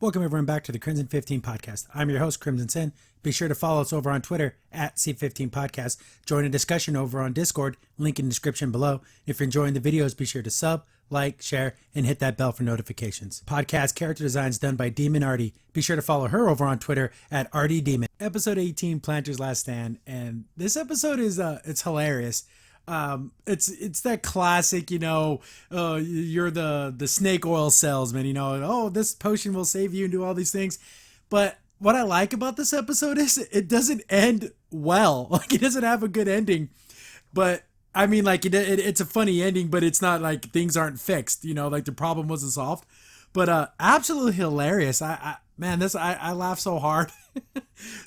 Welcome everyone back to the Crimson 15 podcast. I'm your host, Crimson Sin. Be sure to follow us over on Twitter at C15 Podcast. Join a discussion over on Discord, link in the description below. If you're enjoying the videos, be sure to sub, like, share, and hit that bell for notifications. Podcast character designs done by Demon Artie. Be sure to follow her over on Twitter at Artie Demon. Episode 18, Plantar's Last Stand, and this episode is it's hilarious. It's that classic, you're the snake oil salesman, oh, this potion will save you and do all these things. But what I like about this episode is it doesn't end well. Like, it doesn't have a good ending. But I mean, like, it's a funny ending, but it's not like things aren't fixed, like the problem wasn't solved. But absolutely hilarious. I laugh so hard.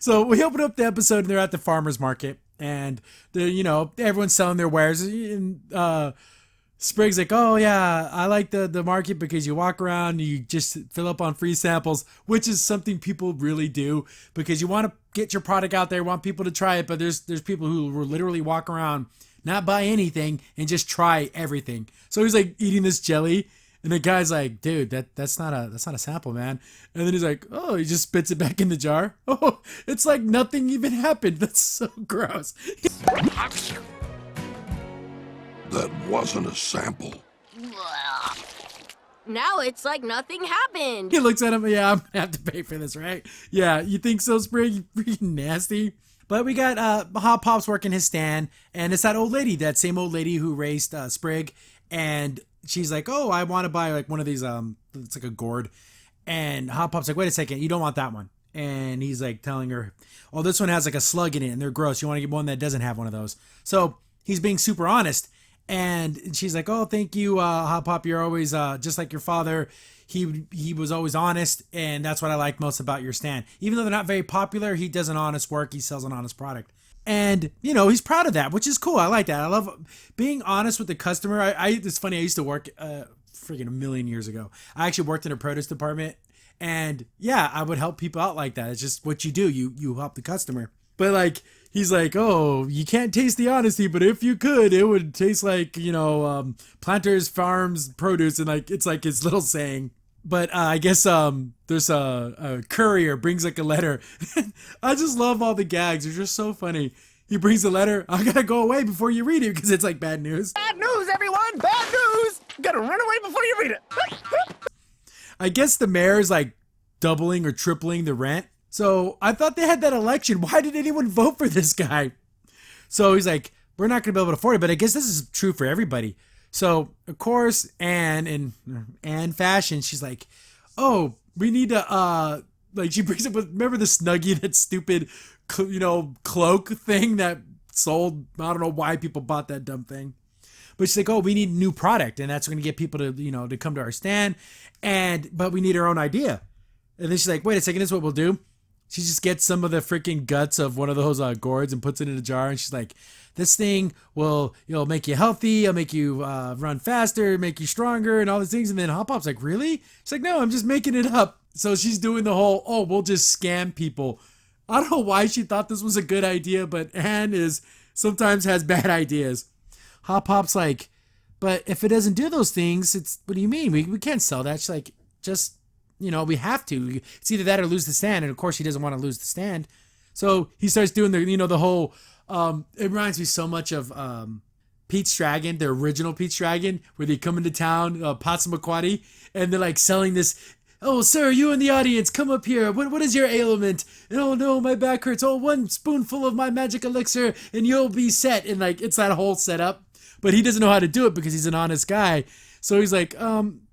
So we open up the episode and they're at the farmer's market. And everyone's selling their wares. And Sprig's like, oh yeah, I like the market because you walk around and you just fill up on free samples, which is something people really do because you want to get your product out there, want people to try it. But there's people who will literally walk around, not buy anything and just try everything. So he's like eating this jelly. And the guy's like, dude, that's not a sample, man. And then he's like, oh, he just spits it back in the jar. Oh, it's like nothing even happened. That's so gross. That wasn't a sample. Now it's like nothing happened. He looks at him, yeah, I'm gonna have to pay for this, right? Yeah, you think so, Sprig? You freaking nasty. But we got Hot Pops working his stand, and it's that old lady, that same old lady who raised Sprig, and she's like, oh, I want to buy like one of these, it's like a gourd. And Hot Pop's like, wait a second, you don't want that one. And he's like telling her, oh, this one has like a slug in it and they're gross. You want to get one that doesn't have one of those. So he's being super honest. And she's like, oh, thank you, Hot Pop. You're always just like your father. He was always honest. And that's what I like most about your stand. Even though they're not very popular, he does an honest work. He sells an honest product. And, he's proud of that, which is cool. I like that. I love being honest with the customer. It's funny. I used to work freaking a million years ago. I actually worked in a produce department. And, yeah, I would help people out like that. It's just what you do. You help the customer. But, like, he's like, oh, you can't taste the honesty. But if you could, it would taste like, Plantar's Farms produce. And, like, it's like his little saying. But I guess there's a courier brings like a letter. I just love all the gags. They're just so funny. He brings a letter. I gotta go away before you read it because it's like bad news. Bad news, everyone! Bad news! Gotta run away before you read it. I guess the mayor is like doubling or tripling the rent. So I thought they had that election. Why did anyone vote for this guy? So he's like, we're not gonna be able to afford it. But I guess this is true for everybody. So, of course, Anne, in Anne fashion, she's like, oh, we need to, she brings up with, remember the Snuggie, that stupid, cloak thing that sold? I don't know why people bought that dumb thing. But she's like, oh, we need a new product, and that's going to get people to, to come to our stand, but we need our own idea. And then she's like, wait a second, this is what we'll do. She just gets some of the freaking guts of one of those gourds and puts it in a jar, and she's like, this thing will, make you healthy, it'll make you run faster, make you stronger, and all these things. And then Hot Pop's like, really? She's like, no, I'm just making it up. So she's doing the whole, oh, we'll just scam people. I don't know why she thought this was a good idea, but Anne sometimes has bad ideas. Hot Pop's like, but if it doesn't do those things, what do you mean? We can't sell that. She's like, just, we have to. It's either that or lose the stand. And of course, she doesn't want to lose the stand. So he starts doing the whole, it reminds me so much of Pete's Dragon, the original Pete's Dragon, where they come into town, Passamaquoddy, and they're like selling this. Oh, sir, you in the audience, come up here. What is your ailment? And, oh no, my back hurts. Oh, one spoonful of my magic elixir and you'll be set. And like, it's that whole setup, but he doesn't know how to do it because he's an honest guy. So he's like,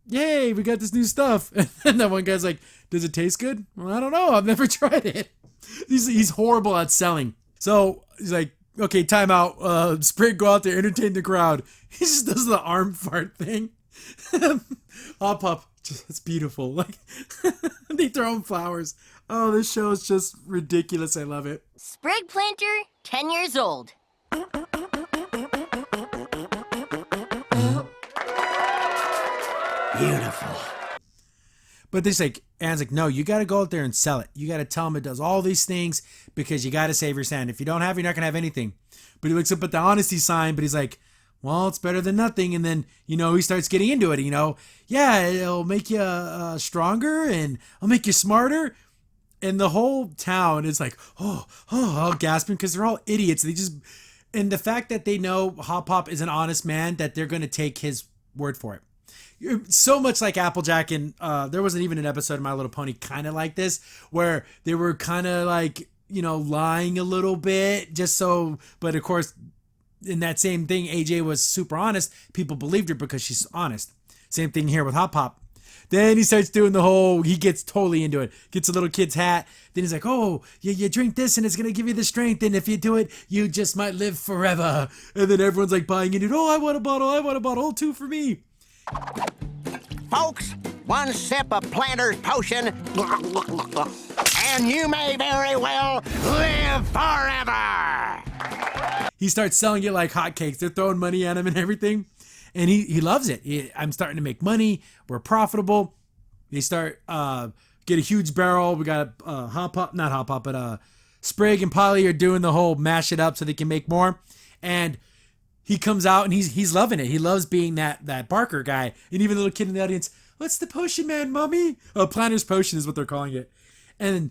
yay, we got this new stuff. And that one guy's like, does it taste good? Well, I don't know. I've never tried it. He's horrible at selling. So he's like, okay, time out. Sprig, go out there, entertain the crowd. He just does the arm fart thing. Hop Pop, it's beautiful. Like, they throw him flowers. Oh, this show is just ridiculous. I love it. Sprig Plantar, 10 years old. Beautiful. But this Anne's like, no, you got to go out there and sell it. You got to tell him it does all these things because you got to save your stand. If you don't have, you're not going to have anything. But he looks up at the honesty sign, but he's like, well, it's better than nothing. And then, he starts getting into it, yeah, it'll make you stronger and I'll make you smarter. And the whole town is like, all gasping because they're all idiots. And the fact that they know Hop Hop is an honest man, that they're going to take his word for it. So much like Applejack, and there wasn't even an episode of My Little Pony kind of like this, where they were kind of like, lying a little bit just so, but of course, in that same thing, AJ was super honest. People believed her because she's honest. Same thing here with Hop Hop. Then he starts doing he gets totally into it. Gets a little kid's hat. Then he's like, oh, you drink this and it's going to give you the strength. And if you do it, you just might live forever. And then everyone's like buying into it. Oh, I want a bottle. Oh, 2 for me. Folks, 1 sip of Plantar's potion, and you may very well live forever. He starts selling it like hotcakes. They're throwing money at him and everything. And he loves it. I'm starting to make money. We're profitable. They start get a huge barrel. We got not Hop Hop, but Sprig and Polly are doing the whole mash it up so they can make more. And he comes out and he's loving it. He loves being that Barker guy. And even the little kid in the audience, what's the potion, man, mommy? Plantar's potion is what they're calling it. And,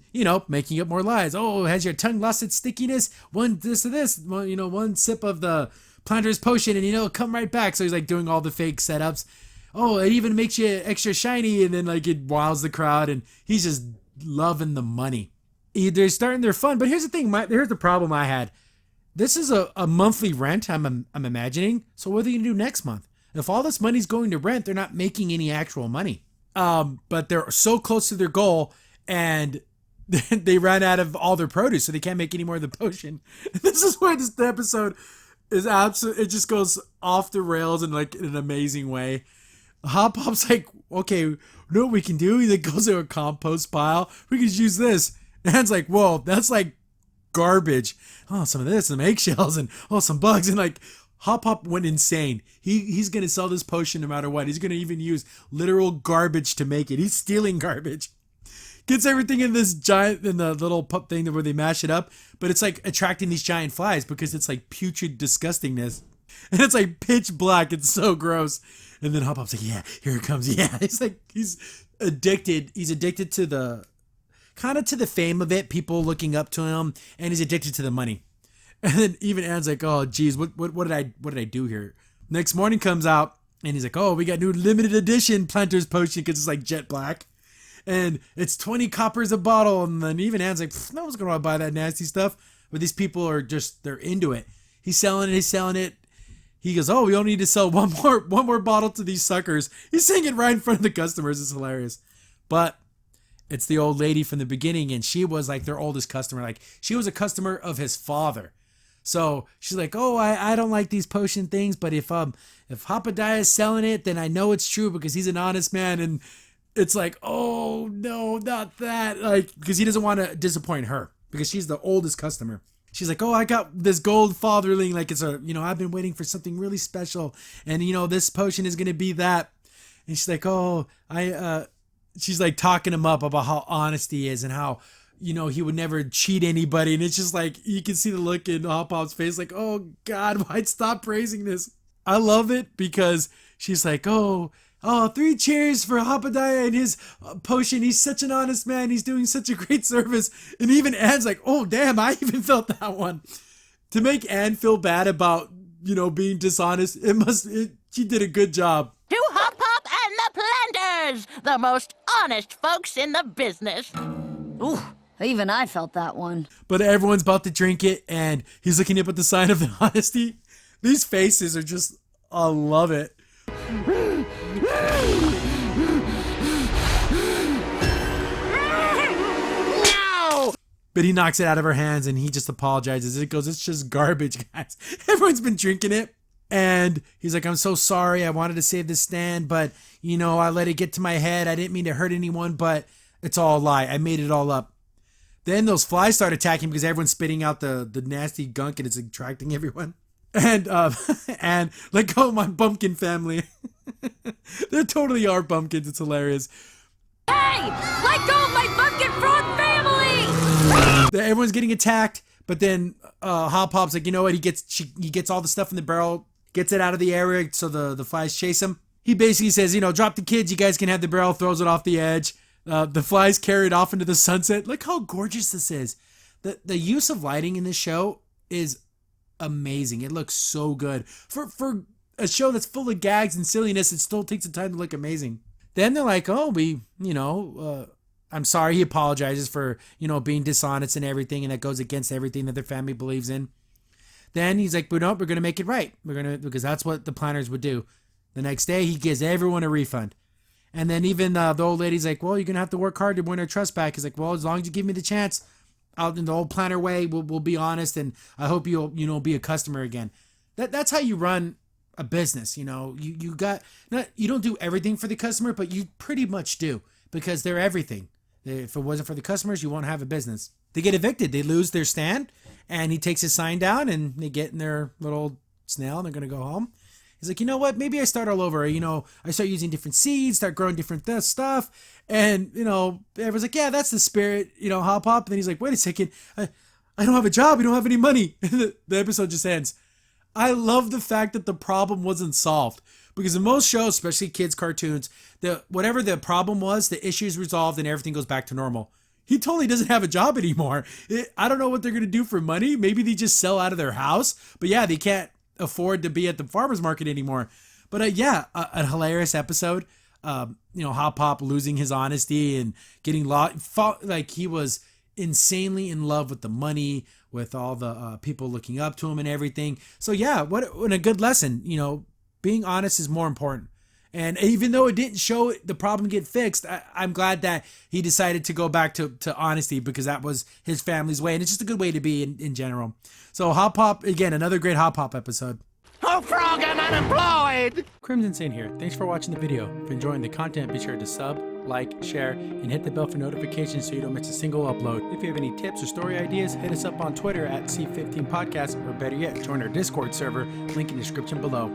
making up more lies. Oh, has your tongue lost its stickiness? One sip of the Plantar's potion and it'll come right back. So he's like doing all the fake setups. Oh, it even makes you extra shiny, and then like it wows the crowd, and he's just loving the money. They're starting their fun, but here's the thing. Here's the problem I had. This is a monthly rent. I'm imagining. So what are they gonna do next month? If all this money's going to rent, they're not making any actual money. But they're so close to their goal, and they ran out of all their produce, so they can't make any more of the potion. This is where this episode is it just goes off the rails in like an amazing way. Hop Hop's like, okay, you know what we can do? He like goes to a compost pile. We can just use this. And Anne's like, whoa, that's like garbage. Oh, some of this, some eggshells, and some bugs. And like Hop Hop went insane. He's gonna sell this potion no matter what. He's gonna even use literal garbage to make it. He's stealing garbage. Gets everything in the little pup thing where they mash it up, but it's like attracting these giant flies because it's like putrid disgustingness. And it's like pitch black. It's so gross. And then Hop Hop's like, yeah, here it comes. Yeah. It's like he's addicted. He's addicted to the fame of it, people looking up to him, and he's addicted to the money. And then even Anne's like, oh geez, what did I do here? Next morning comes out and he's like, oh, we got new limited edition Plantar's potion because it's like jet black. And it's 20 coppers a bottle. And then even Anne's like, no one's going to buy that nasty stuff. But these people are they're into it. He's selling it. He goes, oh, we only need to sell one more bottle to these suckers. He's saying it right in front of the customers. It's hilarious. But it's the old lady from the beginning, and she was like their oldest customer. Like she was a customer of his father. So she's like, oh, I don't like these potion things, but if Hopadaya is selling it, then I know it's true because he's an honest man. And it's like, oh no, not that. Like, because he doesn't want to disappoint her because she's the oldest customer. She's like, oh, I got this gold fatherling. Like it's I've been waiting for something really special. And this potion is going to be that. And she's like, oh, she's like talking him up about how honest he is and how, he would never cheat anybody. And it's just like, you can see the look in Hop Hop's face like, oh God, why'd stop praising this? I love it because she's like, oh, 3 cheers for Hopadaya and his potion. He's such an honest man. He's doing such a great service. And even Anne's like, oh, damn, I even felt that one. To make Anne feel bad about, being dishonest, she did a good job. To Hop Hop and the Plantars, the most honest folks in the business. Ooh, even I felt that one. But everyone's about to drink it, and he's looking up at the sign of the honesty. These faces are just, I love it. No! But he knocks it out of her hands and he just apologizes. It goes, it's just garbage, guys. Everyone's been drinking it. And he's like, I'm so sorry. I wanted to save this stand, but, I let it get to my head. I didn't mean to hurt anyone, but it's all a lie. I made it all up. Then those flies start attacking because everyone's spitting out the nasty gunk and it's attracting everyone. And let go of my pumpkin family. They totally are pumpkins. It's hilarious. Hey! Let go of my pumpkin frog family! Everyone's getting attacked, but then Hop Hop's like, you know what? He gets all the stuff in the barrel gets it out of the area so the flies chase him. He basically says, drop the kids, you guys can have the barrel, throws it off the edge. The flies carry it off into the sunset. Look how gorgeous this is. The use of lighting in this show is amazing. It looks so good. For a show that's full of gags and silliness, it still takes the time to look amazing. Then they're like, I'm sorry. He apologizes for, being dishonest and everything, and that goes against everything that their family believes in. Then he's like, but no, we're going to make it right. Because that's what the planners would do. The next day, he gives everyone a refund. And then even the old lady's like, well, you're going to have to work hard to win our trust back. He's like, well, as long as you give me the chance, I'll, in the old planner way, we'll be honest, and I hope you'll, be a customer again. That's how you run a business. You don't do everything for the customer, but you pretty much do, because they're everything. If it wasn't for the customers, you won't have a business. They get evicted. They lose their stand, and he takes his sign down, and they get in their little snail, and they're going to go home. He's like, you know what? Maybe I start all over. I start using different seeds, start growing different stuff. And, everyone's like, yeah, that's the spirit, Hop Hop. And then he's like, wait a second. I don't have a job. We don't have any money. The episode just ends. I love the fact that the problem wasn't solved. Because in most shows, especially kids' cartoons, whatever the problem was, the issue's resolved and everything goes back to normal. He totally doesn't have a job anymore. I don't know what they're going to do for money. Maybe they just sell out of their house. But yeah, they can't afford to be at the farmer's market anymore. But a hilarious episode. Hop Hop losing his honesty and getting like he was insanely in love with the money, with all the people looking up to him and everything. So yeah, what a good lesson. Being honest is more important. And even though it didn't show the problem get fixed, I'm glad that he decided to go back to honesty, because that was his family's way. And it's just a good way to be in general. So Hop Hop, again, another great Hop Hop episode. Oh, frog, I'm unemployed! Crimson Saint here. Thanks for watching the video. If you're enjoying the content, be sure to sub, like, share, and hit the bell for notifications so you don't miss a single upload. If you have any tips or story ideas, hit us up on Twitter at C15Podcast, or better yet, join our Discord server, link in the description below.